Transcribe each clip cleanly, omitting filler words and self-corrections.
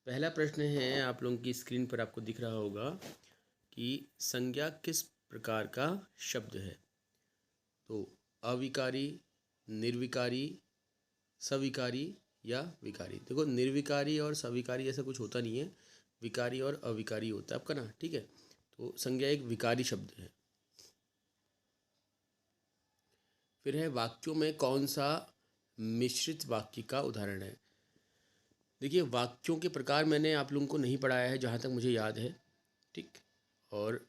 पहला प्रश्न है, आप लोगों की स्क्रीन पर आपको दिख रहा होगा कि संज्ञा किस प्रकार का शब्द है। तो अविकारी, निर्विकारी, सविकारी या विकारी। देखो, निर्विकारी और सविकारी ऐसा कुछ होता नहीं है, विकारी और अविकारी होता है आपका ना। ठीक है, तो संज्ञा एक विकारी शब्द है। फिर है, वाक्यों में कौन सा मिश्रित वाक्य का उदाहरण है। देखिए, वाक्यों के प्रकार मैंने आप लोगों को नहीं पढ़ाया है जहाँ तक मुझे याद है। ठीक, और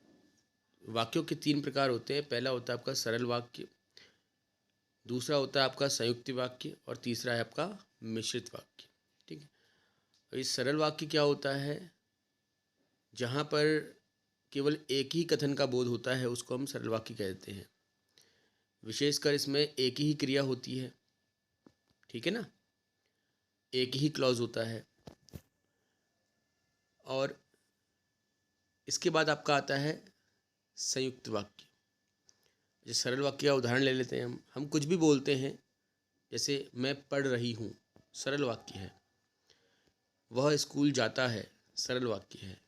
वाक्यों के 3 प्रकार होते हैं। पहला होता है आपका सरल वाक्य, दूसरा होता है आपका संयुक्त वाक्य और तीसरा है आपका मिश्रित वाक्य। ठीक है, और इस सरल वाक्य क्या होता है, जहाँ पर केवल एक ही कथन का बोध होता है उसको हम सरल वाक्य कहते हैं। विशेषकर इसमें एक ही क्रिया होती है। ठीक है ना, एक ही क्लॉज होता है। और इसके बाद आपका आता है संयुक्त वाक्य। जैसे सरल वाक्य का उदाहरण ले लेते हैं हम कुछ भी बोलते हैं, जैसे मैं पढ़ रही हूँ, सरल वाक्य है। वह स्कूल जाता है, सरल वाक्य है।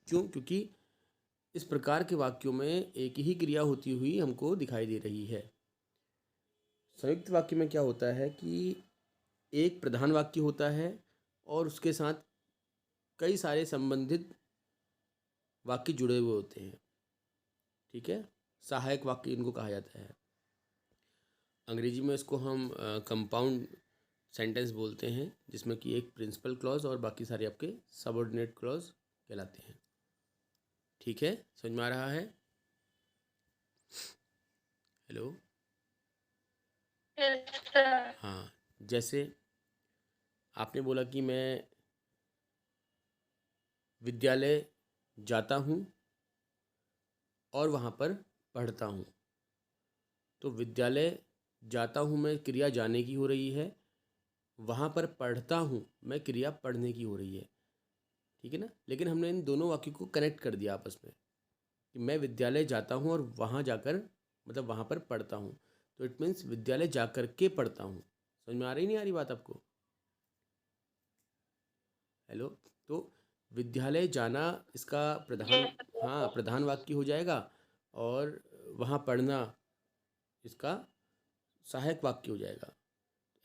क्यों? क्योंकि इस प्रकार के वाक्यों में एक ही क्रिया होती हुई हमको दिखाई दे रही है। संयुक्त वाक्य में क्या होता है कि एक प्रधान वाक्य होता है और उसके साथ कई सारे संबंधित वाक्य जुड़े हुए होते हैं। ठीक है, सहायक वाक्य इनको कहा जाता है। अंग्रेजी में इसको हम कंपाउंड सेंटेंस बोलते हैं, जिसमें कि एक प्रिंसिपल क्लॉज और बाकी सारे आपके सबऑर्डिनेट क्लॉज कहलाते हैं। ठीक है, समझ में आ रहा है? हेलो। हाँ, जैसे आपने बोला कि मैं विद्यालय जाता हूँ और वहाँ पर पढ़ता हूँ। तो विद्यालय जाता हूँ मैं क्रिया जाने की हो रही है, वहाँ पर पढ़ता हूँ मैं क्रिया पढ़ने की हो रही है। ठीक है ना, लेकिन हमने इन दोनों वाक्यों को कनेक्ट कर दिया आपस में कि मैं विद्यालय जाता हूँ और वहाँ जाकर मतलब वहाँ पर पढ़ता हूँ। तो इट मीन्स विद्यालय जाकर के पढ़ता हूँ। समझ में आ रही नहीं आ रही बात आपको? हेलो। तो विद्यालय जाना इसका प्रधान, हाँ, प्रधान वाक्य हो जाएगा और वहाँ पढ़ना इसका सहायक वाक्य हो जाएगा।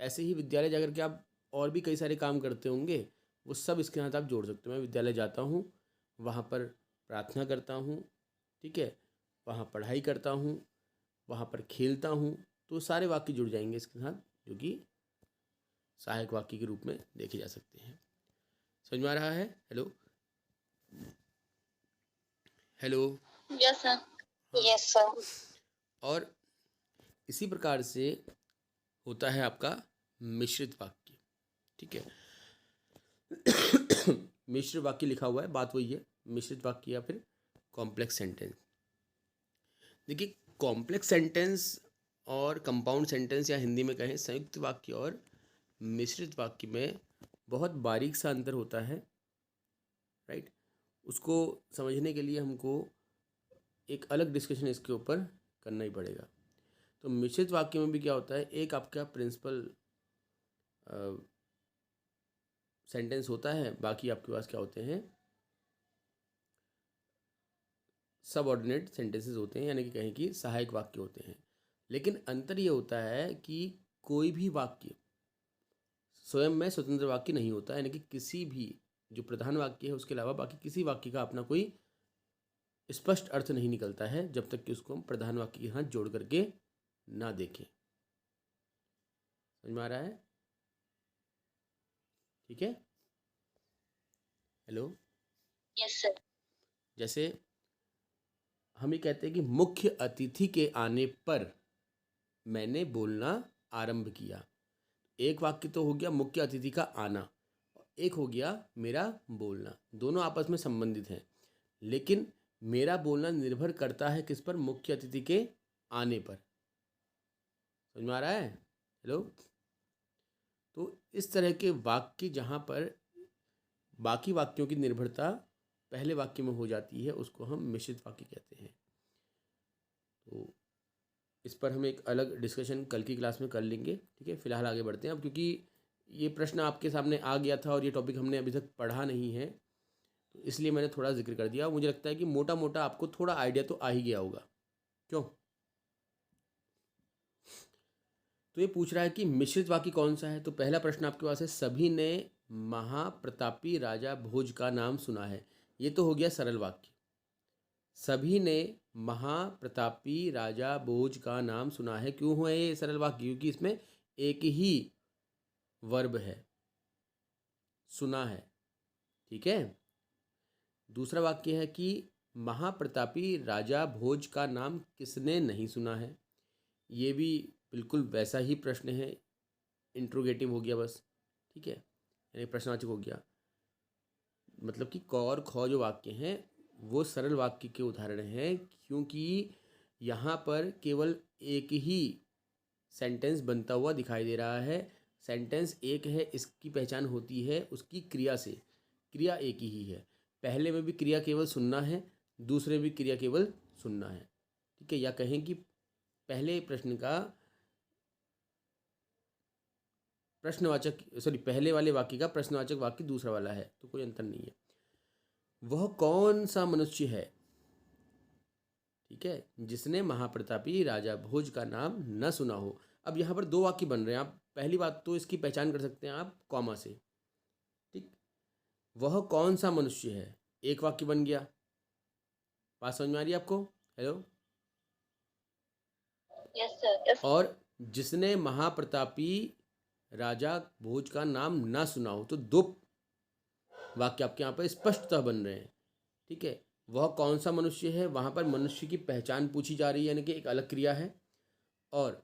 ऐसे ही विद्यालय जाकर के आप और भी कई सारे काम करते होंगे, वो सब इसके साथ आप जोड़ सकते हो। मैं विद्यालय जाता हूँ, वहाँ पर प्रार्थना करता हूँ, ठीक है, वहाँ पढ़ाई करता हूँ, वहाँ पर खेलता हूँ। तो सारे वाक्य जुड़ जाएंगे इसके साथ, जो कि सहायक वाक्य के रूप में देखे जा सकते हैं। समझ में आ रहा है? Hello hello. Yes sir. हाँ, यस सर। और इसी प्रकार से होता है आपका मिश्रित वाक्य। ठीक है, मिश्र वाक्य लिखा हुआ है, बात वही है, मिश्रित वाक्य या फिर कॉम्प्लेक्स सेंटेंस। देखिए, कॉम्प्लेक्स सेंटेंस और कंपाउंड सेंटेंस, या हिंदी में कहें संयुक्त वाक्य और मिश्रित वाक्य में बहुत बारीक सा अंतर होता है। राइट, उसको समझने के लिए हमको एक अलग डिस्कशन इसके ऊपर करना ही पड़ेगा। तो मिश्रित वाक्य में भी क्या होता है, एक आपका प्रिंसिपल सेंटेंस होता है, बाकी आपके पास क्या होते हैं, सबऑर्डिनेट सेंटेंसेस होते हैं, यानी कि कहें कि सहायक वाक्य होते हैं। लेकिन अंतर ये होता है कि कोई भी वाक्य स्वयं में स्वतंत्र वाक्य नहीं होता, यानी कि किसी भी जो प्रधान वाक्य है उसके अलावा बाकी किसी वाक्य का अपना कोई स्पष्ट अर्थ नहीं निकलता है, जब तक कि उसको हम प्रधान वाक्य के साथ जोड़ करके ना देखें। समझ में आ रहा है? ठीक है, हेलो। Yes sir. जैसे हम ये कहते हैं कि मुख्य अतिथि के आने पर मैंने बोलना आरंभ किया। एक वाक्य तो हो गया मुख्य अतिथि का आना, एक हो गया मेरा बोलना। दोनों आपस में संबंधित हैं, लेकिन मेरा बोलना निर्भर करता है किस पर? मुख्य अतिथि के आने पर। समझ में आ रहा है? हेलो। तो इस तरह के वाक्य जहाँ पर बाकी वाक्यों की निर्भरता पहले वाक्य में हो जाती है, उसको हम मिश्रित वाक्य कहते हैं। तो इस पर हम एक अलग डिस्कशन कल की क्लास में कर लेंगे। ठीक है, फिलहाल आगे बढ़ते हैं अब, क्योंकि ये प्रश्न आपके सामने आ गया था और ये टॉपिक हमने अभी तक पढ़ा नहीं है, तो इसलिए मैंने थोड़ा जिक्र कर दिया। मुझे लगता है कि मोटा मोटा आपको थोड़ा आइडिया तो आ ही गया होगा, क्यों? तो ये पूछ रहा है कि मिश्रित वाक्य कौन सा है। तो पहला प्रश्न आपके पास है, सभी ने महाप्रतापी राजा भोज का नाम सुना है। ये तो हो गया सरल वाक्य। सभी ने महाप्रतापी राजा भोज का नाम सुना है। क्यों है ये सरल वाक्य? क्योंकि इसमें एक ही वर्ब है, सुना है। ठीक है। दूसरा वाक्य है कि महाप्रतापी राजा भोज का नाम किसने नहीं सुना है। ये भी बिल्कुल वैसा ही प्रश्न है, इंट्रोगेटिव हो गया बस। ठीक है, यानी प्रश्नवाचक हो गया। मतलब कि क और ख जो वाक्य हैं वो सरल वाक्य के उदाहरण हैं, क्योंकि यहाँ पर केवल एक ही सेंटेंस बनता हुआ दिखाई दे रहा है। सेंटेंस एक है, इसकी पहचान होती है उसकी क्रिया से। क्रिया एक ही है। पहले में भी क्रिया केवल सुनना है, दूसरे में भी क्रिया केवल सुनना है। ठीक है, या कहें कि पहले प्रश्न का प्रश्नवाचक, सॉरी, पहले वाले वाक्य का प्रश्नवाचक वाक्य दूसरा वाला है, तो कोई अंतर नहीं है। वह कौन सा मनुष्य है, ठीक है, जिसने महाप्रतापी राजा भोज का नाम न सुना हो। अब यहाँ पर दो वाक्य बन रहे हैं। आप पहली बात तो इसकी पहचान कर सकते हैं आप कॉमा से। ठीक, वह कौन सा मनुष्य है, एक वाक्य बन गया। बात समझ में आ रही है आपको? हेलो। Yes sir. और जिसने महाप्रतापी राजा भोज का नाम ना सुना हो, तो दो वाक्य आपके यहाँ पर स्पष्टतः बन रहे हैं। ठीक है, वह कौन सा मनुष्य है, वहाँ पर मनुष्य की पहचान पूछी जा रही है, यानी कि एक अलग क्रिया है। और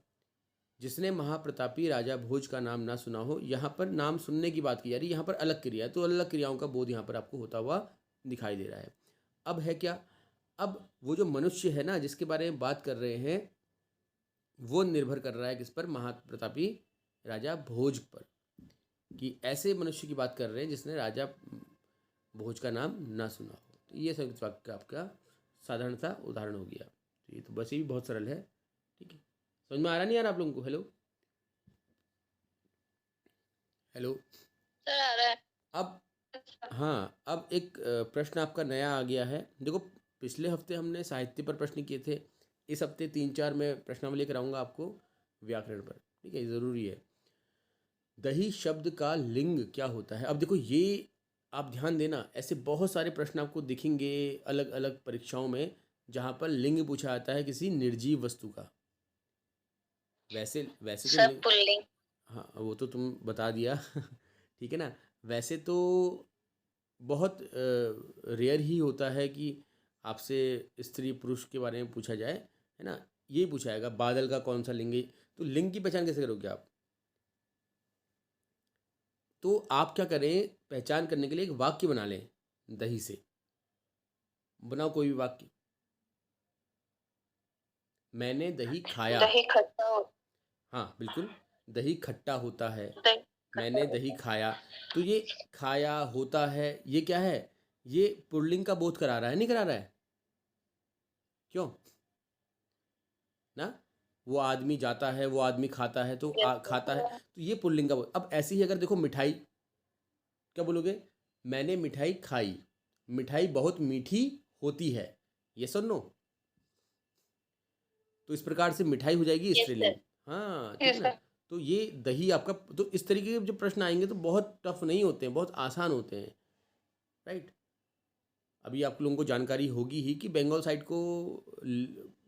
जिसने महाप्रतापी राजा भोज का नाम ना सुना हो, यहाँ पर नाम सुनने की बात की जा रही है, यहाँ पर अलग क्रिया है, तो अलग क्रियाओं का बोध यहाँ पर आपको होता हुआ दिखाई दे रहा है। अब है क्या, अब वो जो मनुष्य है ना जिसके बारे में बात कर रहे हैं, वो निर्भर कर रहा है किस पर? महाप्रतापी राजा भोज पर। कि ऐसे मनुष्य की बात कर रहे हैं जिसने राजा भोज का नाम ना सुना हो। तो ये संयुक्त वाक्य का आपका साधारण सा उदाहरण हो गया। तो ये तो बस ये भी बहुत सरल है। ठीक है, समझ में आ रहा नहीं यार आप लोगों को? Hello hello. सर आ रहा है। अब हाँ, अब एक प्रश्न आपका नया आ गया है। देखो, पिछले हफ्ते हमने साहित्य पर प्रश्न किए थे, इस हफ्ते 3-4 मैं प्रश्नावली कराऊंगा आपको व्याकरण पर। ठीक है, ज़रूरी है। दही शब्द का लिंग क्या होता है? अब देखो, ये आप ध्यान देना, ऐसे बहुत सारे प्रश्न आपको दिखेंगे अलग अलग परीक्षाओं में जहाँ पर लिंग पूछा जाता है किसी निर्जीव वस्तु का। वैसे वैसे तो सर लिंग, पुल्लिंग। हाँ वो तो तुम बता दिया ठीक है ना। वैसे तो बहुत रेयर ही होता है कि आपसे स्त्री पुरुष के बारे में पूछा जाए, है ना। यही पूछा जाएगा, बादल का कौन सा लिंग है। तो लिंग की पहचान कैसे करोगे आप? तो आप क्या करें, पहचान करने के लिए एक वाक्य बना लें दही से। बनाओ कोई भी वाक्य। मैंने दही खाया। दही खट्टा हाँ बिल्कुल, दही खट्टा होता है। दही खट्टा मैंने दही खाया। तो ये खाया होता है, ये क्या है? ये पुल्लिंग का बोध करा रहा है, नहीं करा रहा है? क्यों ना? वो आदमी जाता है, वो आदमी खाता है, तो खाता है, तो ये पुल्लिंग का बोध। अब ऐसे ही अगर देखो मिठाई, क्या बोलोगे? मैंने मिठाई खाई। मिठाई बहुत मीठी होती है, ये सुन नो। तो इस प्रकार से मिठाई हो जाएगी यस स्त्रीलिंग। सर। हाँ ठीक यस है ना। सर। तो ये दही आपका, तो इस तरीके के जो प्रश्न आएंगे तो बहुत टफ नहीं होते हैं, बहुत आसान होते हैं। राइट। अभी आप लोगों को जानकारी होगी ही कि बंगाल साइड को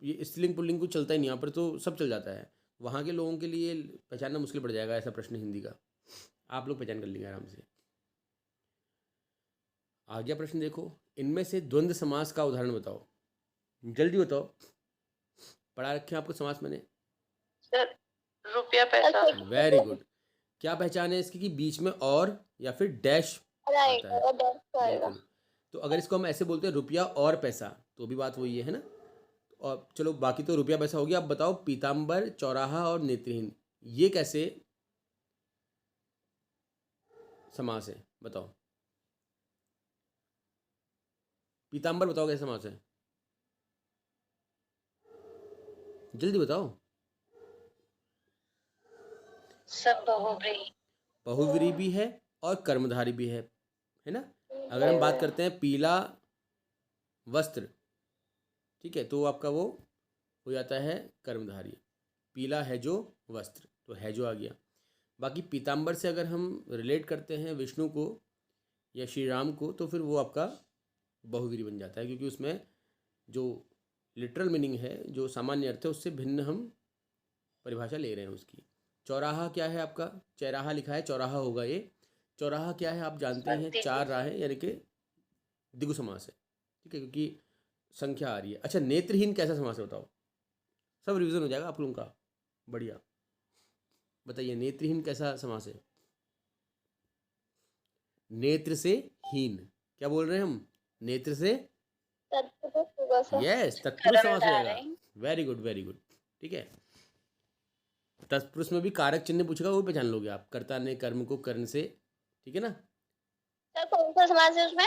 ये स्त्रीलिंग पुल्लिंग को चलता ही नहीं, यहाँ पर तो सब चल जाता है। वहाँ के लोगों के लिए पहचानना मुश्किल पड़ जाएगा ऐसा प्रश्न हिंदी का। आप लोग पहचान कर लेंगे आराम से। आ गया प्रश्न, देखो, इनमें से द्वंद्व समास का उदाहरण बताओ। जल्दी बताओ, पढ़ा रखे हैं आपको समास मैंने। सर रुपया पैसा। Very good. क्या पहचान है इसकी? कि बीच में और या फिर डैश आता है। बिल्कुल। तो अगर इसको हम ऐसे बोलते हैं, रुपया और पैसा, तो भी बात वही है ना। और चलो, बाकी तो रुपया पैसा हो गया। अब बताओ, पीताम्बर, चौराहा और नेत्रहीन, ये कैसे समास है? बताओ, पीताम्बर बताओ कैसे समास है? जल्दी बताओ। सब बहुब्रीहि। बहुव्रीहि भी है और कर्मधारी भी है ना। अगर हम बात करते हैं पीला वस्त्र, ठीक है, तो आपका वो हो जाता है कर्मधारी। पीला है जो वस्त्र, तो है जो आ गया। बाकी पीताम्बर से अगर हम रिलेट करते हैं विष्णु को या श्री राम को, तो फिर वो आपका बहुव्रीहि बन जाता है, क्योंकि उसमें जो लिटरल मीनिंग है, जो सामान्य अर्थ है, उससे भिन्न हम परिभाषा ले रहे हैं उसकी। चौराहा क्या है आपका? चौराहा लिखा है, चौराहा होगा ये। चौराहा क्या है आप जानते ही हैं, चार राहें, यानी कि द्विगु समास है, ठीक है, क्योंकि संख्या आ रही है। अच्छा, नेत्रहीन कैसा समास है बताओ? सब रिवीजन हो जाएगा आप लोगों का, बढ़िया। बताइए नेत्रहीन कैसा समास है? नेत्र से हीन, क्या बोल रहे हैं हम? नेत्र से, यस, तत्पुरुष समास हो जाएगा। वेरी गुड, वेरी गुड, ठीक है। तत्पुरुष में भी कारक चिन्ह पूछेगा, वो पहचान लोगे आप, कर्ता ने कर्म को कर्ण से, ठीक है ना। सर कौन सा समास है उसमें?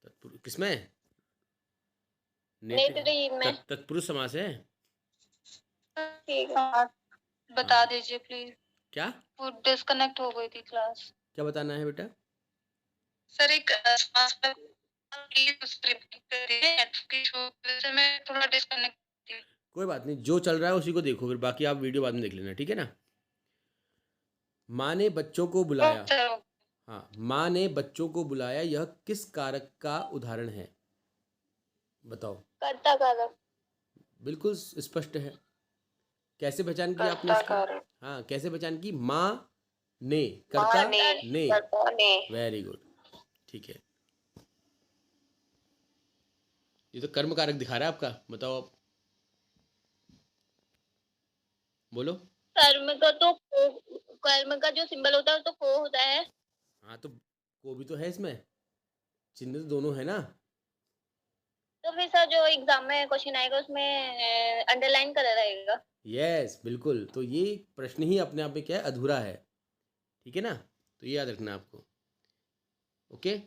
तत्पुरुष किसमें? नेत्रहीन में। तत्पुरुष समास है। ठीक है, बता दीजिए प्लीज। क्या वो डिस्कनेक्ट हो गई थी क्लास। क्या बताना है बेटा? सर एक समास प्लीज रिपीट करिए, से मैं थोड़ा डिस्कनेक्ट थी। कोई बात नहीं, जो चल रहा है उसी को देखो, फिर बाकी आप वीडियो बाद में देख लेना, ठीक है ना। माँ ने बच्चों को बुलाया, हाँ, माँ ने बच्चों को बुलाया, यह किस कारक का उदाहरण है? बताओ। कर्ता कारक। बिल्कुल स्पष्ट है। कैसे पहचान की आपने इसकी? हाँ, कैसे पहचान की? माँ ने, कर्ता ने। वेरी गुड, ठीक है। ये तो कर्म कारक दिखा रहा है आपका, बताओ आप, बोलो। कर्म का जो सिंबल होता है तो को होता है। हाँ, तो को भी तो है इसमें, चिन्ह तो दोनों है ना। तो फिर सर जो एग्जाम में क्वेश्चन आएगा उसमें अंडरलाइन करा रहेगा। यस, बिल्कुल। तो ये प्रश्न ही अपने आप में क्या है, अधूरा है, ठीक है ना। तो ये याद रखना आपको, ओके।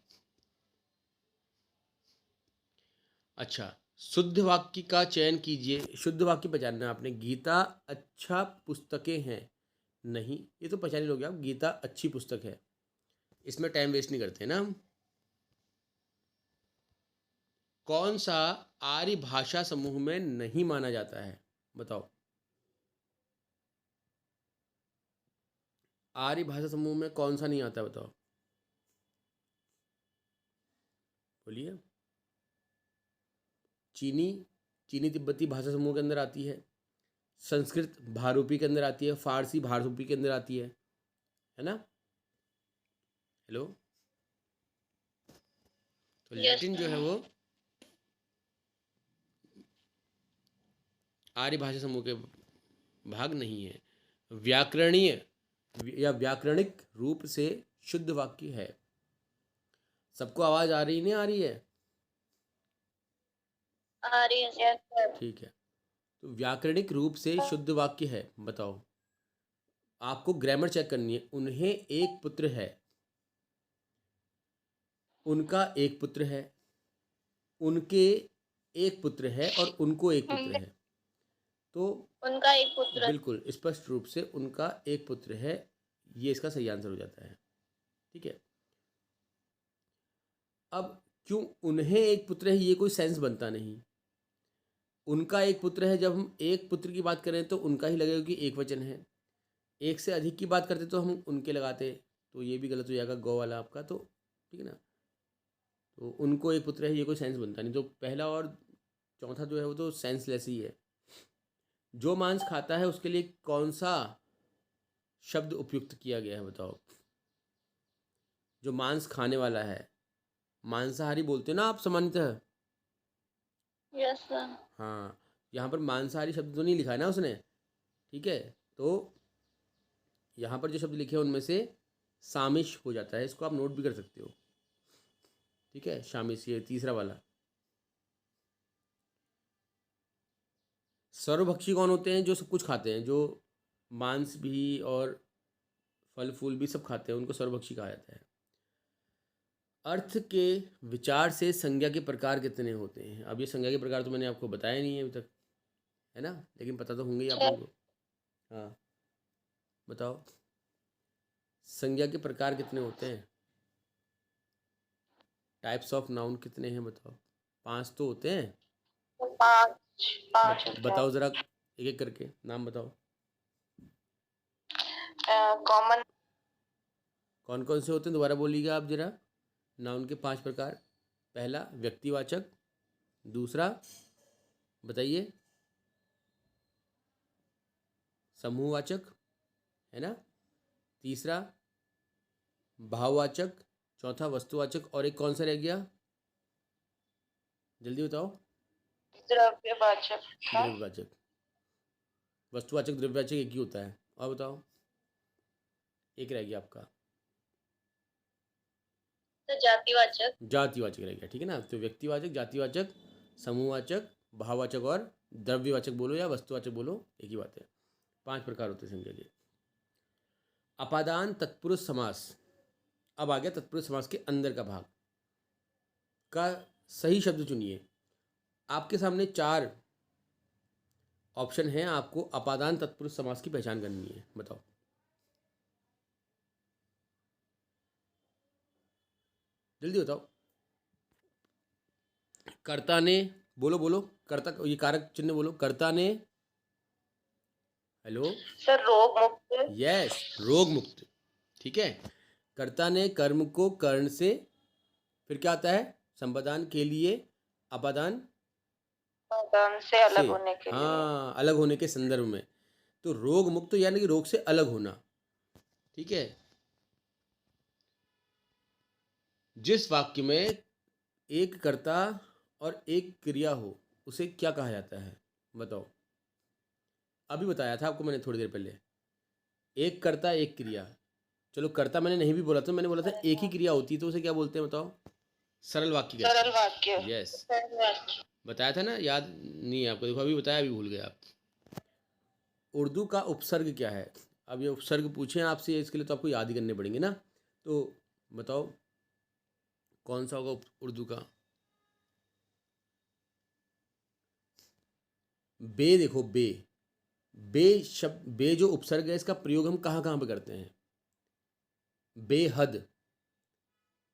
अच्छा, शुद्ध वाक्य का चयन कीजिए। शुद्ध वाक्य पहचानना है आपने। गीता अच्छा पुस्तकें हैं, नहीं, ये तो पहचान ही लोगे आप, गीता अच्छी पुस्तक है, इसमें टाइम वेस्ट नहीं करते ना हम। कौन सा आर्य भाषा समूह में नहीं माना जाता है? बताओ। आर्य भाषा समूह में कौन सा नहीं आता, बताओ, बोलिए। चीनी, चीनी तिब्बती भाषा समूह के अंदर आती है। संस्कृत भारूपी के अंदर आती है। फारसी भारूपी के अंदर आती है ना। हेलो। तो लैटिन जो है वो आर्य भाषा समूह के भाग नहीं है। व्याकरणीय या व्याकरणिक रूप से शुद्ध वाक्य है। सबको आवाज आ रही नहीं आ रही है? आ रही है सर। ठीक है, तो व्याकरणिक रूप से शुद्ध वाक्य है, बताओ। आपको ग्रामर चेक करनी है। उन्हें एक पुत्र है, उनका एक पुत्र है, उनके एक पुत्र है, और उनको एक पुत्र है। तो उनका एक पुत्र, बिल्कुल स्पष्ट रूप से उनका एक पुत्र है, ये इसका सही आंसर हो जाता है, ठीक है। अब क्यों उन्हें एक पुत्र है, ये कोई सेंस बनता नहीं। उनका एक पुत्र है, जब हम एक पुत्र की बात करें तो उनका ही लगेगा कि एक वचन है। एक से अधिक की बात करते तो हम उनके लगाते, तो ये भी गलत हो जाएगा, गौ वाला आपका, तो ठीक है ना। तो उनको एक पुत्र है, ये कोई सेंस बनता नहीं। तो पहला और चौथा जो है वो तो सेंसलेस ही है। जो मांस खाता है उसके लिए कौन सा शब्द उपयुक्त किया गया है, बताओ। जो मांस खाने वाला है, मांसाहारी बोलते हैं ना आप सामान्यतः। Yes sir. हाँ, यहाँ पर मांसाहारी शब्द तो नहीं लिखा है ना उसने, ठीक है। तो यहाँ पर जो शब्द लिखे हैं उनमें से सामिश हो जाता है, इसको आप नोट भी कर सकते हो, ठीक है। शामिश, ये तीसरा वाला। सर्वभक्षी कौन होते हैं? जो सब कुछ खाते हैं, जो मांस भी और फल फूल भी सब खाते हैं, उनको सर्वभक्षी कहा जाता है। अर्थ के विचार से संज्ञा के प्रकार कितने होते हैं? अब ये संज्ञा के प्रकार तो मैंने आपको बताया नहीं है अभी तक, है ना, लेकिन पता तो होंगे ही आप लोगों को। हाँ, बताओ। संज्ञा के प्रकार कितने होते हैं? टाइप्स ऑफ नाउन कितने हैं बताओ? 5 तो होते हैं। 5 5 होते हैं। बताओ ज़रा एक एक करके नाम बताओ। कॉमन कौन कौन से होते हैं दोबारा बोलिएगा आप ज़रा। नाउन के 5 प्रकार। पहला व्यक्तिवाचक, दूसरा बताइए समूहवाचक, है ना, तीसरा भाववाचक, चौथा वस्तुवाचक, और एक कौन सा रह गया? जल्दी बताओ। द्रव्यवाचक। द्रव्यवाचक। वस्तुवाचक द्रव्यवाचक एक ही होता है। और बताओ, एक रह गया आपका। तो जातिवाचक। जातिवाचक रह गया, ठीक है ना। तो व्यक्तिवाचक, जातिवाचक, समूहवाचक, भाववाचक और द्रव्यवाचक बोलो या वस्तुवाचक बोलो, एक ही बात है। 5 प्रकार होते हैं संज्ञा के। अपादान तत्पुरुष समास। अब आ गया तत्पुरुष समास के अंदर का भाग का सही शब्द चुनिए। आपके सामने 4 ऑप्शन हैं, आपको अपादान तत्पुरुष समास की पहचान करनी है। बताओ। जल्दी बताओ। कर्ता ने, बोलो बोलो, कर्ता, ये कारक चिन्ह बोलो। कर्ता ने, हेलो सर रोग मुक्त। यस, रोग मुक्त, ठीक है। कर्ता ने कर्म को कर्ण से, फिर क्या आता है, संपादान के लिए, अपादान से अलग होने के लिए। हाँ, अलग होने के संदर्भ में। तो रोग मुक्त यानी कि रोग से अलग होना, ठीक है। जिस वाक्य में एक कर्ता और एक क्रिया हो उसे क्या कहा जाता है? बताओ। अभी बताया था आपको मैंने थोड़ी देर पहले, एक कर्ता एक क्रिया। चलो कर्ता मैंने नहीं भी बोला था, मैंने बोला था एक ही क्रिया होती है, तो उसे क्या बोलते हैं बताओ? सरल वाक्य कहते हैं। सरल वाक्य। यस, सरल वाक्य। बताया था ना, याद नहीं है आपको? देखो अभी बताया, अभी भूल गए आप। उर्दू का उपसर्ग क्या है? अब ये उपसर्ग पूछे आपसे, इसके लिए तो आपको याद ही करने पड़ेंगे ना। तो बताओ कौन सा होगा उर्दू का? बे, देखो बे, बे शब्द, बे जो उपसर्ग है इसका प्रयोग हम कहाँ कहाँ पे करते हैं? बेहद,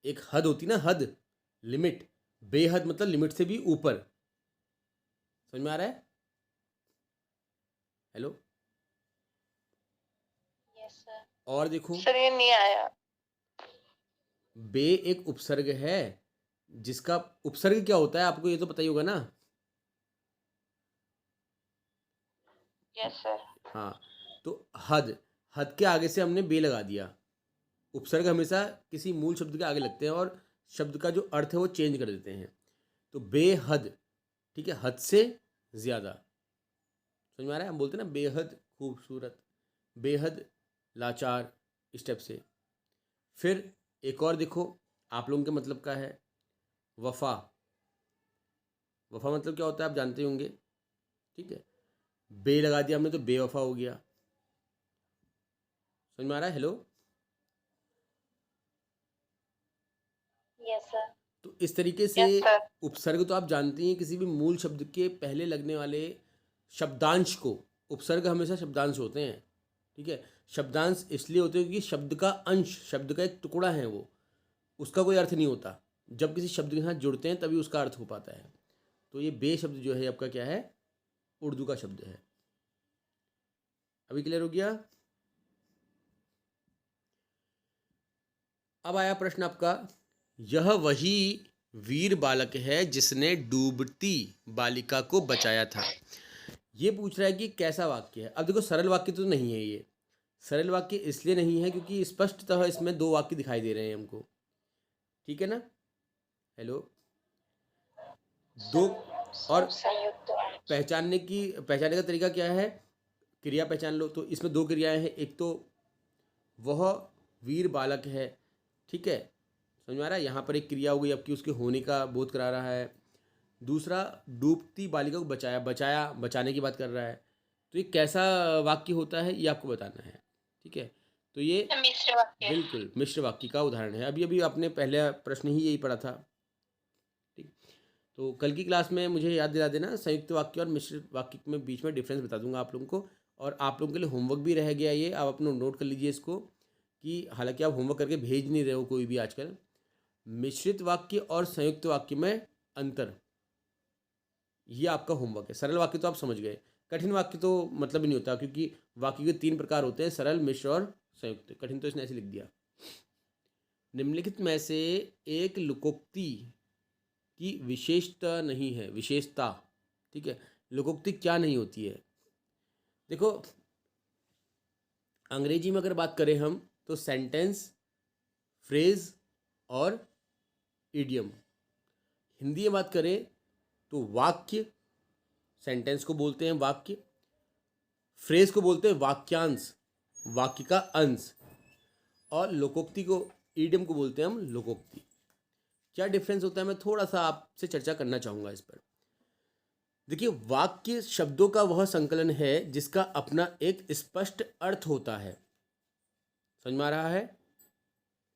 एक हद होती ना, हद, लिमिट। बेहद मतलब लिमिट से भी ऊपर। समझ में आ रहा है? Hello, yes sir. और देखो, सर ये नहीं आया। बे एक उपसर्ग है, जिसका उपसर्ग क्या होता है आपको ये तो पता ही होगा ना। Yes sir. हाँ, तो हद, हद के आगे से हमने बे लगा दिया। उपसर्ग हमेशा किसी मूल शब्द के आगे लगते हैं और शब्द का जो अर्थ है वो चेंज कर देते हैं। तो बेहद, ठीक है, हद से ज़्यादा। समझ में आ रहा है? हम बोलते हैं ना बेहद खूबसूरत, बेहद लाचार, इस टाइप से। फिर एक और देखो, आप लोगों के मतलब का है वफा। वफा मतलब क्या होता है आप जानते होंगे, ठीक है। बे लगा दिया हमने तो बेवफा हो गया। समझ में आ रहा है? Hello, yes sir. तो इस तरीके से यस सर। उपसर्ग तो आप जानते हैं, किसी भी मूल शब्द के पहले लगने वाले शब्दांश को, उपसर्ग हमेशा शब्दांश होते हैं, ठीक है। शब्दांश इसलिए होते हैं क्योंकि शब्द का अंश, शब्द का एक टुकड़ा है वो, उसका कोई अर्थ नहीं होता। जब किसी शब्द के साथ जुड़ते हैं तभी उसका अर्थ हो पाता है। तो ये बे शब्द जो है आपका क्या है? उर्दू का शब्द है। अभी क्लियर हो गया? अब आया प्रश्न आपका, यह वही वीर बालक है जिसने डूबती बालिका को बचाया था। ये पूछ रहा है कि कैसा वाक्य है। अब देखो सरल वाक्य तो नहीं है ये। सरल वाक्य इसलिए नहीं है क्योंकि स्पष्टतः इसमें 2 वाक्य दिखाई दे रहे हैं हमको, ठीक है ना। हेलो, 2, और संयुक्त। पहचानने का तरीका क्या है? क्रिया पहचान लो। तो इसमें 2 क्रियाएं हैं, एक तो वह वीर बालक है, ठीक है, समझ में आ रहा है। यहाँ पर एक क्रिया हो गई आपकी, उसके होने का बोध करा रहा है। दूसरा डूबती बालिका को बचाया, बचाया बचाने की बात कर रहा है। तो ये कैसा वाक्य होता है ये आपको बताना है, ठीक है। तो ये मिश्र वाक्य। बिल्कुल मिश्र वाक्य का उदाहरण है। अभी अभी आपने पहला प्रश्न ही यही पढ़ा था, ठीक। तो कल की क्लास में मुझे याद दिला देना, संयुक्त वाक्य और मिश्र वाक्य में बीच में डिफरेंस बता दूंगा आप लोगों को। और आप लोगों के लिए होमवर्क भी रह गया ये, आप अपना नोट कर लीजिए इसको, कि हालांकि आप होमवर्क करके भेज नहीं रहे हो कोई भी आजकल, मिश्रित वाक्य और संयुक्त वाक्य में अंतर, ये आपका होमवर्क है। सरल वाक्य तो आप समझ गए, कठिन वाक्य तो मतलब ही नहीं होता, क्योंकि वाक्य के 3 प्रकार होते हैं, सरल, मिश्र और संयुक्त। कठिन तो इसने ऐसे लिख दिया। निम्नलिखित में से एक लोकोक्ति की विशेषता नहीं है, विशेषता, ठीक है। लोकोक्ति क्या नहीं होती है? देखो, अंग्रेजी में अगर बात करें हम तो सेंटेंस, फ्रेज और इडियम। हिंदी में बात करें तो वाक्य, सेंटेंस को बोलते हैं वाक्य, फ्रेज को बोलते हैं वाक्यांश, वाक्य का अंश, और लोकोक्ति को, इडियम को बोलते हैं हम लोकोक्ति। क्या डिफरेंस होता है, मैं थोड़ा सा आपसे चर्चा करना चाहूँगा इस पर। देखिए, वाक्य शब्दों का वह संकलन है जिसका अपना एक स्पष्ट अर्थ होता है। समझ में आ रहा है?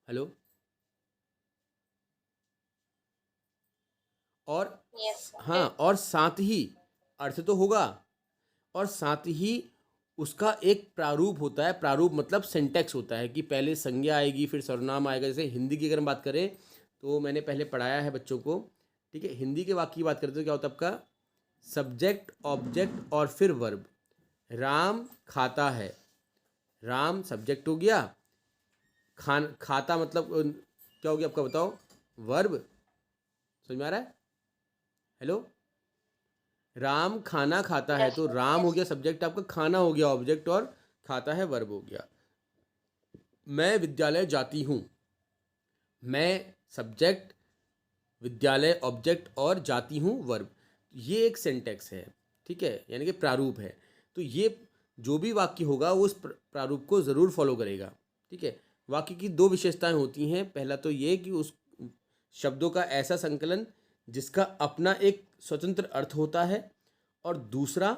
हेलो? और हाँ, और साथ ही अर्थ तो होगा, और साथ ही उसका एक प्रारूप होता है। प्रारूप मतलब सिंटैक्स होता है कि पहले संज्ञा आएगी फिर सर्वनाम आएगा। जैसे हिंदी की अगर हम बात करें तो मैंने पहले पढ़ाया है बच्चों को, ठीक है। हिंदी के वाक्य की बात करते तो क्या होता है आपका? सब्जेक्ट, ऑब्जेक्ट और फिर वर्ब। राम खाता है, राम सब्जेक्ट हो गया, खाता मतलब क्या हो गया आपका, बताओ? वर्ब। समझ में आ रहा है? हेलो? राम खाना खाता है, तो राम हो गया सब्जेक्ट आपका, खाना हो गया ऑब्जेक्ट, और खाता है वर्ब हो गया। मैं विद्यालय जाती हूँ, मैं सब्जेक्ट, विद्यालय ऑब्जेक्ट और जाती हूँ वर्ब। ये एक सेंटेक्स है, ठीक है, यानी कि प्रारूप है। तो ये जो भी वाक्य होगा वो उस प्रारूप को ज़रूर फॉलो करेगा, ठीक है। वाक्य की 2 विशेषताएं होती हैं। पहला तो ये कि उस शब्दों का ऐसा संकलन जिसका अपना एक स्वतंत्र अर्थ होता है, और दूसरा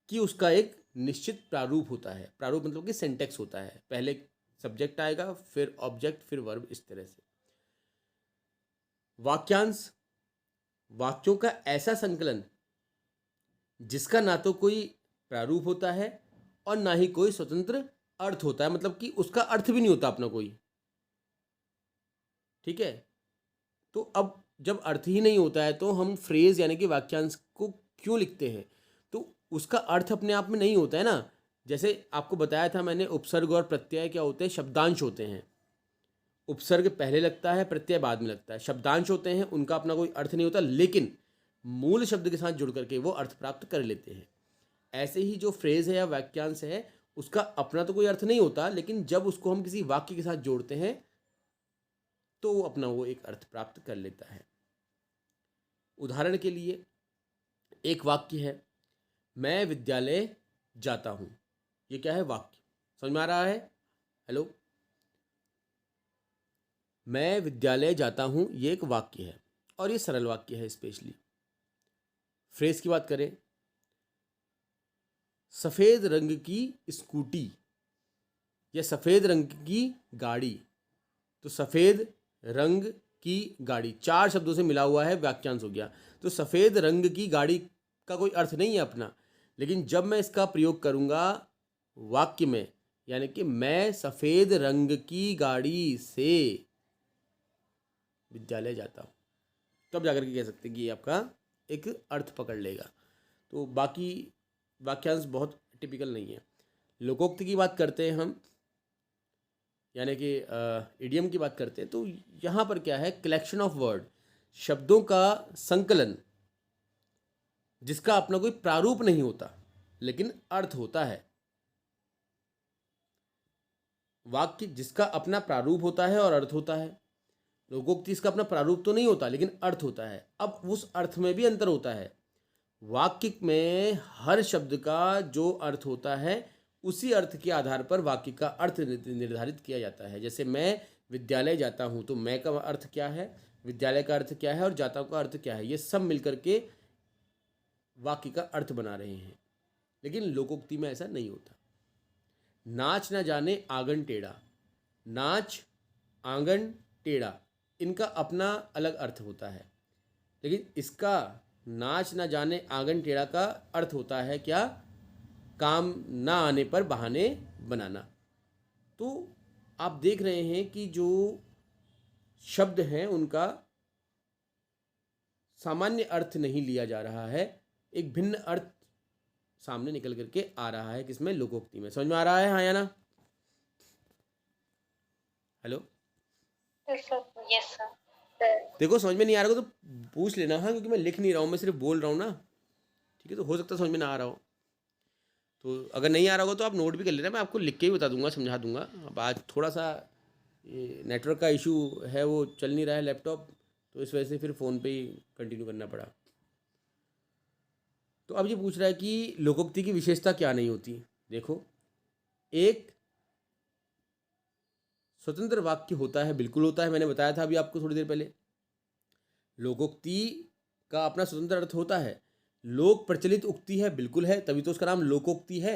कि उसका एक निश्चित प्रारूप होता है। प्रारूप मतलब कि सिंटैक्स होता है, पहले सब्जेक्ट आएगा फिर ऑब्जेक्ट फिर वर्ब, इस तरह से। वाक्यांश, वाक्यों का ऐसा संकलन जिसका ना तो कोई प्रारूप होता है और ना ही कोई स्वतंत्र अर्थ होता है, मतलब कि उसका अर्थ भी नहीं होता अपना कोई, ठीक है। तो अब जब अर्थ ही नहीं होता है तो हम फ्रेज यानी कि वाक्यांश को क्यों लिखते हैं? तो उसका अर्थ अपने आप में नहीं होता है ना। जैसे आपको बताया था मैंने, उपसर्ग और प्रत्यय क्या होते हैं? शब्दांश होते हैं। उपसर्ग पहले लगता है, प्रत्यय बाद में लगता है। शब्दांश होते हैं, उनका अपना कोई अर्थ नहीं होता, लेकिन मूल शब्द के साथ जुड़ करके वो अर्थ प्राप्त कर लेते हैं। ऐसे ही जो फ्रेज है या वाक्यांश है, उसका अपना तो कोई अर्थ नहीं होता, लेकिन जब उसको हम किसी वाक्य के साथ जोड़ते हैं तो वो अपना वो एक अर्थ प्राप्त कर लेता है। उदाहरण के लिए एक वाक्य है, मैं विद्यालय जाता हूँ। ये क्या है? वाक्य। समझ में आ रहा है? हेलो? मैं विद्यालय जाता हूँ, ये एक वाक्य है, और ये सरल वाक्य है। स्पेशली फ्रेज की बात करें, सफ़ेद रंग की स्कूटी या सफ़ेद रंग की गाड़ी। तो सफ़ेद रंग की गाड़ी 4 शब्दों से मिला हुआ है, वाक्यांश हो गया। तो सफ़ेद रंग की गाड़ी का कोई अर्थ नहीं है अपना, लेकिन जब मैं इसका प्रयोग करूँगा वाक्य में, यानी कि मैं सफ़ेद रंग की गाड़ी से विद्यालय जाता हूँ, तब जाकर के कह सकते हैं कि ये आपका एक अर्थ पकड़ लेगा। तो बाकी वाक्यांश बहुत टिपिकल नहीं है। लोकोक्ति की बात करते हैं हम, यानी कि इडियम की बात करते हैं, तो यहाँ पर क्या है? कलेक्शन ऑफ वर्ड, शब्दों का संकलन जिसका अपना कोई प्रारूप नहीं होता लेकिन अर्थ होता है। वाक्य जिसका अपना प्रारूप होता है और अर्थ होता है। लोकोक्ति इसका अपना प्रारूप तो नहीं होता लेकिन अर्थ होता है। अब उस अर्थ में भी अंतर होता है। वाक्य में हर शब्द का जो अर्थ होता है उसी अर्थ के आधार पर वाक्य का अर्थ निर्धारित किया जाता है। जैसे मैं विद्यालय जाता हूँ, तो मैं का अर्थ क्या है, विद्यालय का अर्थ क्या है, और जाता हूँ का अर्थ क्या है, ये सब मिलकर के वाक्य का अर्थ बना रहे हैं। लेकिन लोकोक्ति में ऐसा नहीं होता। नाच न जाने आंगन टेढ़ा, नाच, आंगन, टेढ़ा, इनका अपना अलग अर्थ होता है, लेकिन इसका नाच न जाने आंगन टेढ़ा का अर्थ होता है क्या? काम ना आने पर बहाने बनाना। तो आप देख रहे हैं कि जो शब्द हैं उनका सामान्य अर्थ नहीं लिया जा रहा है, एक भिन्न अर्थ सामने निकल करके आ रहा है। किसमें? लोकोक्ति में। समझ में आ रहा है, हाँ या ना? Hello, yes sir. देखो समझ में नहीं आ रहा हो तो पूछ लेना, हाँ, क्योंकि मैं लिख नहीं रहा हूँ, मैं सिर्फ बोल रहा हूँ ना, ठीक है? तो हो सकता है समझ में ना आ रहा हो, तो अगर नहीं आ रहा होगा तो आप नोट भी कर लेना, मैं आपको लिख के ही बता दूंगा, समझा दूंगा। अब आज थोड़ा सा ये नेटवर्क का इशू है, वो चल नहीं रहा है लैपटॉप, तो इस वजह से फिर फ़ोन पे ही कंटिन्यू करना पड़ा। तो अब ये पूछ रहा है कि लोकोक्ति की विशेषता क्या नहीं होती। देखो, एक स्वतंत्र वाक्य होता है, बिल्कुल होता है, मैंने बताया था अभी आपको थोड़ी देर पहले। लोकोक्ति का अपना स्वतंत्र अर्थ होता है। लोक प्रचलित उक्ति है, बिल्कुल है, तभी तो उसका नाम लोकोक्ति है।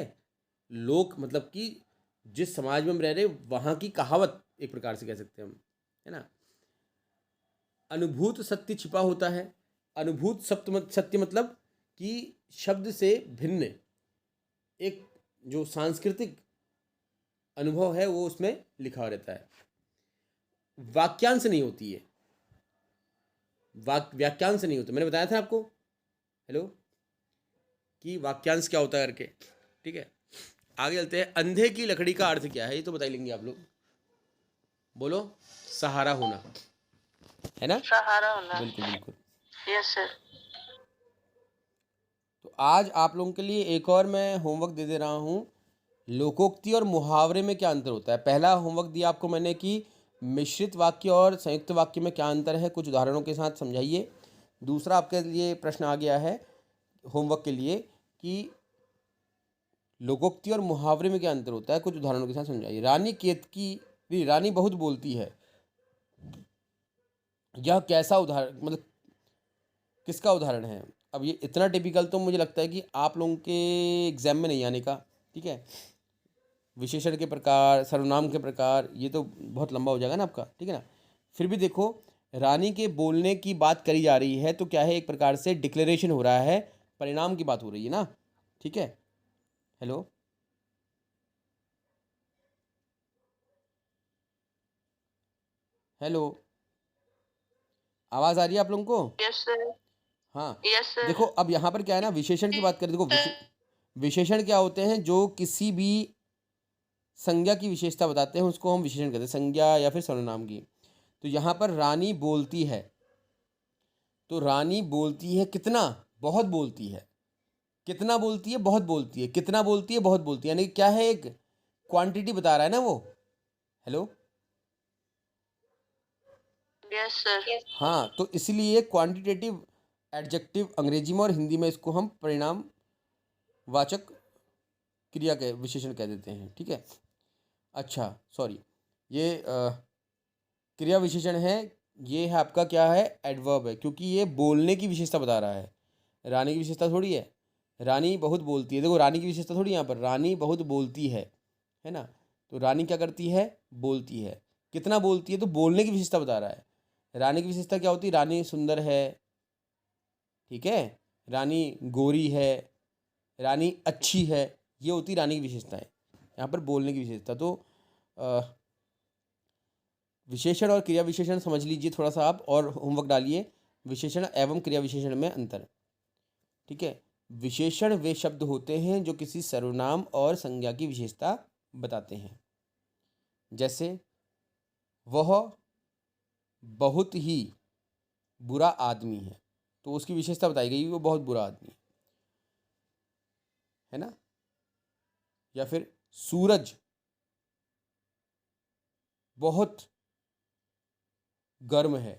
लोक मतलब कि जिस समाज में हम रह रहे वहाँ की कहावत, एक प्रकार से कह सकते हैं हम, है ना। अनुभूत सत्य छिपा होता है। अनुभूत सत्य मतलब कि शब्द से भिन्न एक जो सांस्कृतिक अनुभव है वो उसमें लिखा रहता है। वाक्यांश नहीं होती है, व्याख्यांश नहीं होता। मैंने बताया था आपको, हेलो, कि वाक्यांश क्या होता है करके, ठीक है। आगे चलते हैं। अंधे की लकड़ी का अर्थ क्या है, ये तो बता लेंगे आप लोग। बोलो। सहारा होना, है ना? सहारा होना। बिल्कुल बिल्कुल। Yes sir. तो आज आप लोगों के लिए एक और मैं होमवर्क दे दे रहा हूँ। लोकोक्ति और मुहावरे में क्या अंतर होता है। पहला होमवर्क दिया आपको मैंने कि मिश्रित वाक्य और संयुक्त वाक्य में क्या अंतर है, कुछ उदाहरणों के साथ समझाइए। दूसरा आपके लिए प्रश्न आ गया है होमवर्क के लिए कि लोकोक्ति और मुहावरे में क्या अंतर होता है, कुछ उदाहरणों के साथ समझाइए। रानी केतकी, रानी बहुत बोलती है, यह कैसा उदाहरण, मतलब किसका उदाहरण है। अब ये इतना टिपिकल तो मुझे लगता है कि आप लोगों के एग्जाम में नहीं आने का, ठीक है। विशेषण के प्रकार, सर्वनाम के प्रकार, ये तो बहुत लंबा हो जाएगा ना आपका, ठीक है ना। फिर भी देखो, रानी के बोलने की बात करी जा रही है, तो क्या है, एक प्रकार से डिक्लेरेशन हो रहा है, परिणाम की बात हो रही है ना, ठीक है। हेलो, हेलो, आवाज़ आ रही है आप लोगों को? Yes sir. हाँ। Yes sir. देखो अब यहाँ पर क्या है ना, विशेषण की बात करें। देखो विशेषण क्या होते हैं, जो किसी भी संज्ञा की विशेषता बताते हैं उसको हम विशेषण कहते हैं, संज्ञा या फिर सर्वनाम की। तो यहाँ पर रानी बोलती है, तो रानी बोलती है कितना, बहुत बोलती है। कितना बोलती है, बहुत बोलती है। कितना बोलती है, बहुत बोलती है, यानी क्या है, एक क्वांटिटी बता रहा है ना वो। Hello, yes sir. हाँ, तो इसलिए क्वांटिटेटिव एडजेक्टिव अंग्रेजी में और हिंदी में इसको हम परिणाम वाचक क्रिया के विशेषण कह देते हैं, ठीक है। अच्छा सॉरी, ये क्रिया विशेषण है, ये है आपका क्या है, एडवर्ब है, क्योंकि ये बोलने की विशेषता बता रहा है। रानी की विशेषता थोड़ी है, रानी बहुत बोलती है। देखो रानी की विशेषता थोड़ी, यहाँ पर रानी बहुत बोलती है ना। तो रानी क्या करती है, बोलती है। कितना बोलती है, तो बोलने की विशेषता बता रहा है। रानी की विशेषता क्या होती है, रानी सुंदर है, ठीक है, रानी गोरी है, रानी अच्छी है, ये होती रानी की विशेषताएं। यहाँ पर बोलने की विशेषता। तो विशेषण और क्रिया विशेषण समझ लीजिए थोड़ा सा आप, और होमवर्क डालिए, विशेषण एवं क्रिया विशेषण में अंतर, ठीक है। विशेषण वे शब्द होते हैं जो किसी सर्वनाम और संज्ञा की विशेषता बताते हैं। जैसे वह बहुत ही बुरा आदमी है, तो उसकी विशेषता बताई गई, वो बहुत बुरा आदमी है ना। या फिर सूरज बहुत गर्म है,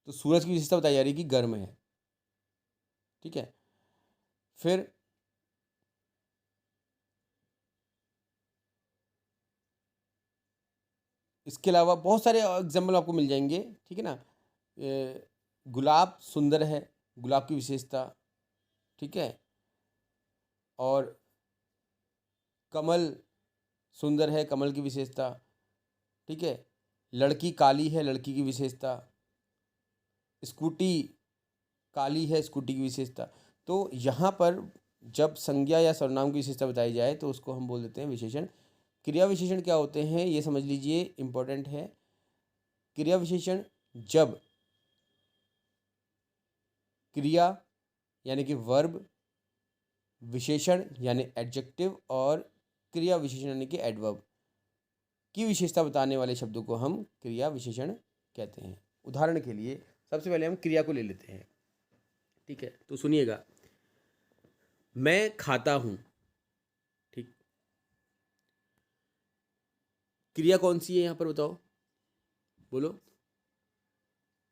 तो सूरज की विशेषता बताई जा रही है कि गर्म है, ठीक है। फिर इसके अलावा बहुत सारे एग्जाम्पल आपको मिल जाएंगे, ठीक है ना। गुलाब सुंदर है, गुलाब की विशेषता, ठीक है। और कमल सुंदर है, कमल की विशेषता, ठीक है। लड़की काली है, लड़की की विशेषता। स्कूटी काली है, स्कूटी की विशेषता। तो यहाँ पर जब संज्ञा या सर्वनाम की विशेषता बताई जाए तो उसको हम बोल देते हैं विशेषण। क्रिया विशेषण क्या होते हैं ये समझ लीजिए, इम्पोर्टेंट है। क्रिया विशेषण जब क्रिया यानी कि वर्ब, विशेषण यानी एडजेक्टिव और क्रिया विशेषण यानी कि एडवर्ब की विशेषता बताने वाले शब्दों को हम क्रिया विशेषण कहते हैं। उदाहरण के लिए सबसे पहले हम क्रिया को ले लेते हैं, ठीक है। तो सुनिएगा, मैं खाता हूँ, ठीक। क्रिया कौन सी है यहाँ पर बताओ, बोलो।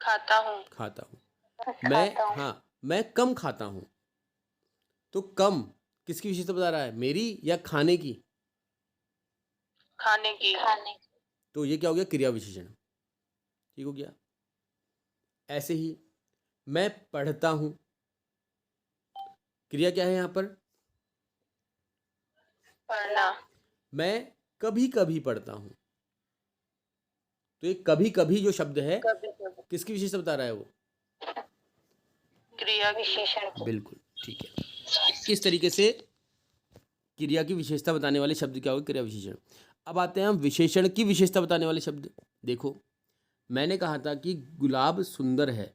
खाता हूँ। खाता हूँ। मैं, हाँ, मैं कम खाता हूँ। तो कम किसकी विशेषता बता रहा है, मेरी या खाने की? खाने की। तो ये क्या हो गया, क्रिया विशेषण, ठीक हो गया। ऐसे ही मैं पढ़ता हूँ, क्रिया क्या है यहाँ पर, पढ़ना। मैं कभी कभी पढ़ता हूँ। तो ये कभी कभी जो शब्द है किसकी विशेषता बता रहा है, वो क्रिया विशेषण। बिल्कुल ठीक है। इस तरीके से क्रिया की विशेषता बताने वाले शब्द क्या होगा, क्रिया विशेषण। अब आते हैं हम विशेषण की विशेषता बताने वाले शब्द। देखो, मैंने कहा था कि गुलाब सुंदर है,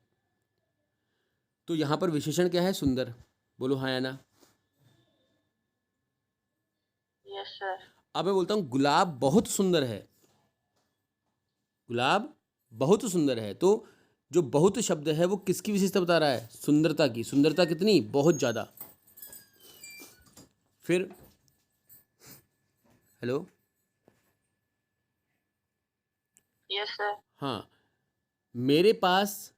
तो यहाँ पर विशेषण क्या है, सुंदर। बोलो हाँ या ना। Yes sir. अब मैं बोलता हूँ गुलाब बहुत सुंदर है, गुलाब बहुत सुंदर है। तो जो बहुत शब्द है वो किसकी विशेषता बता रहा है, सुंदरता की। सुंदरता कितनी, बहुत ज़्यादा। फिर हेलो, यस सर। हाँ, मेरे पास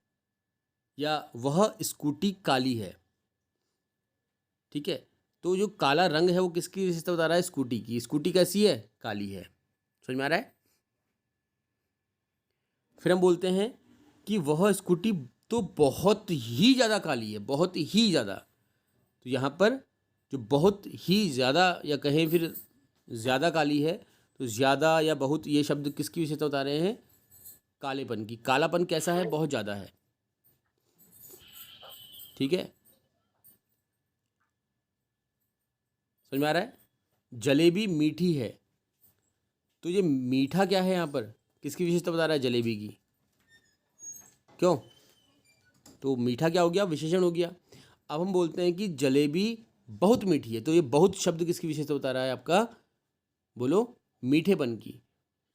या वह स्कूटी काली है, ठीक है। तो जो काला रंग है वो किसकी विशेषता बता रहा है, स्कूटी की। स्कूटी कैसी है, काली है। समझ में आ रहा है। फिर हम बोलते हैं कि वह स्कूटी तो बहुत ही ज़्यादा काली है, बहुत ही ज़्यादा। तो यहाँ पर जो बहुत ही ज़्यादा या कहें फिर ज़्यादा काली है, तो ज़्यादा या बहुत ये शब्द किसकी विशेषता बता रहे हैं, कालेपन की। कालापन कैसा है, बहुत ज़्यादा है, ठीक है। समझ में आ रहा है। जलेबी मीठी है, तो ये मीठा क्या है यहाँ पर, किसकी विशेषता बता रहा है, जलेबी की। क्यों, तो मीठा क्या हो गया, विशेषण हो गया। अब हम बोलते हैं कि जलेबी बहुत मीठी है, तो ये बहुत शब्द किसकी विशेषता बता रहा है आपका, बोलो मीठेपन की।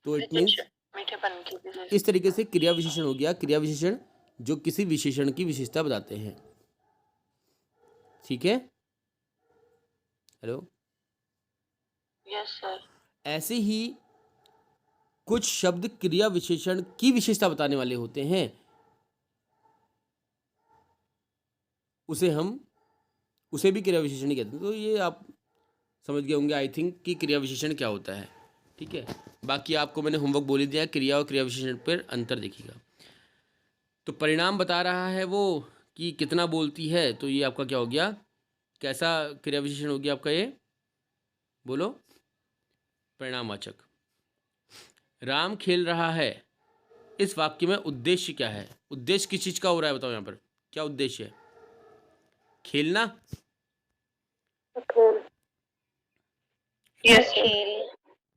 तो इट मीन्स मीठेपन की विशेषण। इस तरीके से क्रिया विशेषण हो गया, क्रिया विशेषण जो किसी विशेषण की विशेषता बताते हैं, ठीक है। Hello, yes sir. ऐसे ही कुछ शब्द क्रिया विशेषण की विशेषता बताने वाले होते हैं, उसे भी क्रिया विशेषण ही कहते हैं। तो ये आप समझ गए होंगे आई थिंक कि क्रिया विशेषण क्या होता है, ठीक है। बाकी आपको मैंने होमवर्क बोल ही दिया, क्रिया और क्रिया विशेषण पर अंतर देखिएगा। तो परिणाम बता रहा है वो कि कितना बोलती है, तो ये आपका क्या हो गया, कैसा क्रिया विशेषण हो गया आपका, ये बोलो, परिणामवाचक। राम खेल रहा है, इस वाक्य में उद्देश्य क्या है, उद्देश्य किस चीज़ का हो रहा है, बताओ यहाँ पर क्या उद्देश्य है, खेलना। यस।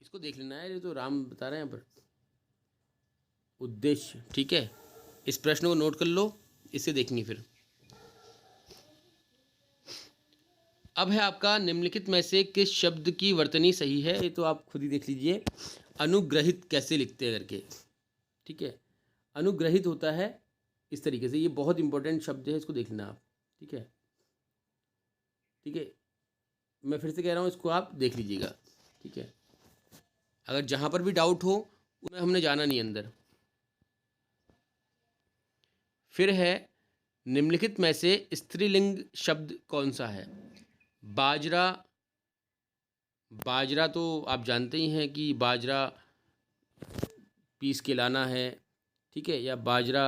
इसको देख लेना है, ये तो राम बता रहे हैं यहाँ पर, उद्देश्य, ठीक है। इस प्रश्न को नोट कर लो, इसे देखेंगे फिर। अब है आपका निम्नलिखित में से किस शब्द की वर्तनी सही है, ये तो आप खुद ही देख लीजिए। अनुग्रहित कैसे लिखते हैं करके, ठीक है। अनुग्रहित होता है इस तरीके से, ये बहुत इंपॉर्टेंट शब्द है, इसको देख लेना आप, ठीक है। ठीक है, मैं फिर से कह रहा हूँ, इसको आप देख लीजिएगा, ठीक है। अगर जहाँ पर भी डाउट हो उसमें हमने जाना नहीं अंदर। फिर है निम्नलिखित में से स्त्रीलिंग शब्द कौन सा है, बाजरा। बाजरा तो आप जानते ही हैं कि बाजरा पीस के लाना है, ठीक है, या बाजरा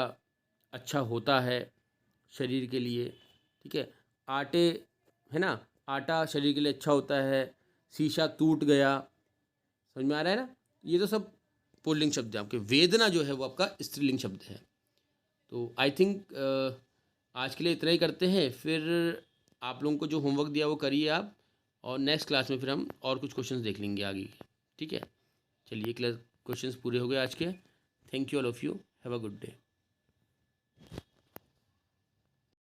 अच्छा होता है शरीर के लिए, ठीक है। आटे, है ना, आटा शरीर के लिए अच्छा होता है। शीशा टूट गया, समझ में आ रहा है ना। ये तो सब पुल्लिंग शब्द है आपके। वेदना जो है वो आपका स्त्रीलिंग शब्द है। तो आई थिंक आज के लिए इतना ही करते हैं। फिर आप लोगों को जो होमवर्क दिया वो करिए आप, और नेक्स्ट क्लास में फिर हम और कुछ क्वेश्चंस देख लेंगे आगे। ठीक है, चलिए क्वेश्चंस पूरे हो गए आज के। Thank you all of you, have a good day.